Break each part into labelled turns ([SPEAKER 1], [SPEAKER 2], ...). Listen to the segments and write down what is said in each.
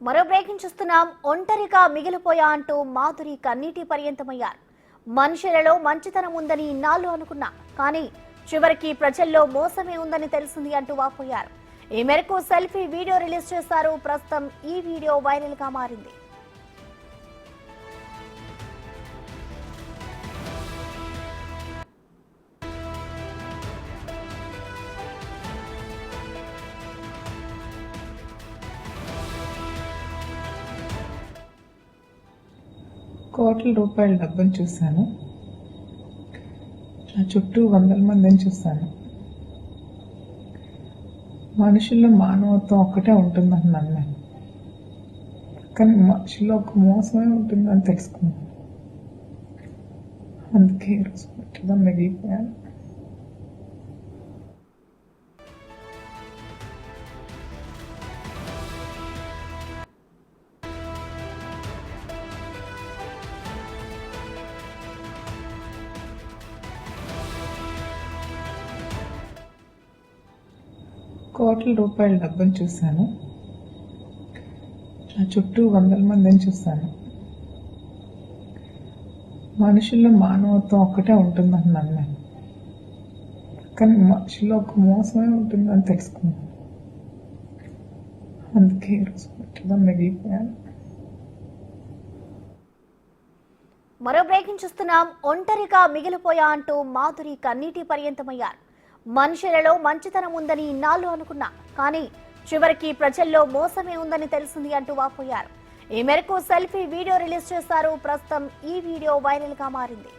[SPEAKER 1] మరో బ్రేకింగ్ చూస్తున్నాం. ఒంటరిగా మిగిలిపోయా అంటూ మాధురి కన్నీటి పర్యంతమయ్యారు. మనుషులలో మంచితనం ఉందని ఇన్నాళ్ళు అనుకున్నా, కానీ చివరికి ప్రజల్లో మోసమే ఉందని తెలిసింది అంటూ వాపోయారు. ఈ మేరకు సెల్ఫీ వీడియో రిలీజ్ చేశారు. ప్రస్తుతం ఈ వీడియో వైరల్ గా మారింది.
[SPEAKER 2] కోట్ల రూపాయల డబ్బును చూశాను. నా చుట్టూ వందల మందిని చూశాను. మనుషుల్లో మానవత్వం ఒక్కటే ఉంటుందని నమ్మాను, కానీ మనుషుల్లో ఒక మోసమే ఉంటుందని తెలుసుకున్నాను. అందుకే ఈరోజు పుట్టిగా మిగిలిపోయాను. కోట్ల రూపాయల డబ్బును చూశాను. నా చుట్టూ వందల మందిని చూశాను. మనుషుల్లో మానవత్వం ఒక్కటే ఉంటుందని నమ్మాను, కానీ మనుషుల్లో ఒక మోసమే ఉంటుందని తెలుసుకున్నాను. అందుకే ఈరోజు పుట్టిగా మిగిలిపోయాను.
[SPEAKER 1] మరో బ్రేకింగ్ చూస్తున్నాం. ఒంటరిగా మిగిలిపోయా అంటూ మాధురి కన్నీటి పర్యంతమయ్యారు. మనుషులలో మంచితనం ఉందని ఇన్నాళ్ళు అనుకున్నా, కానీ చివరికి ప్రజల్లో మోసమే ఉందని తెలిసింది అంటూ వాపోయారు. ఈ మేరకు సెల్ఫీ వీడియో రిలీజ్ చేశారు. ప్రస్తుతం ఈ వీడియో వైరల్ గా మారింది.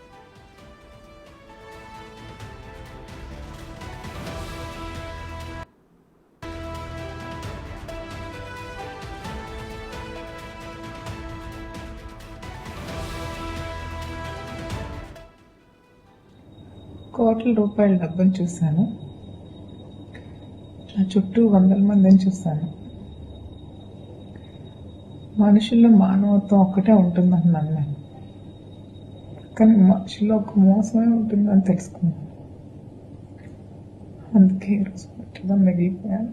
[SPEAKER 2] కోట్ల రూపాయల డబ్బును చూశాను. నా చుట్టూ వందల మందిని చూశాను. మనుషుల్లో మానవత్వం ఒక్కటే ఉంటుందని నమ్మాను, కానీ మనుషుల్లో ఒక మోసమే ఉంటుందని తెలుసుకున్నాను. అందుకే ఈరోజు పుట్టిగా మిగిలిపోయాను.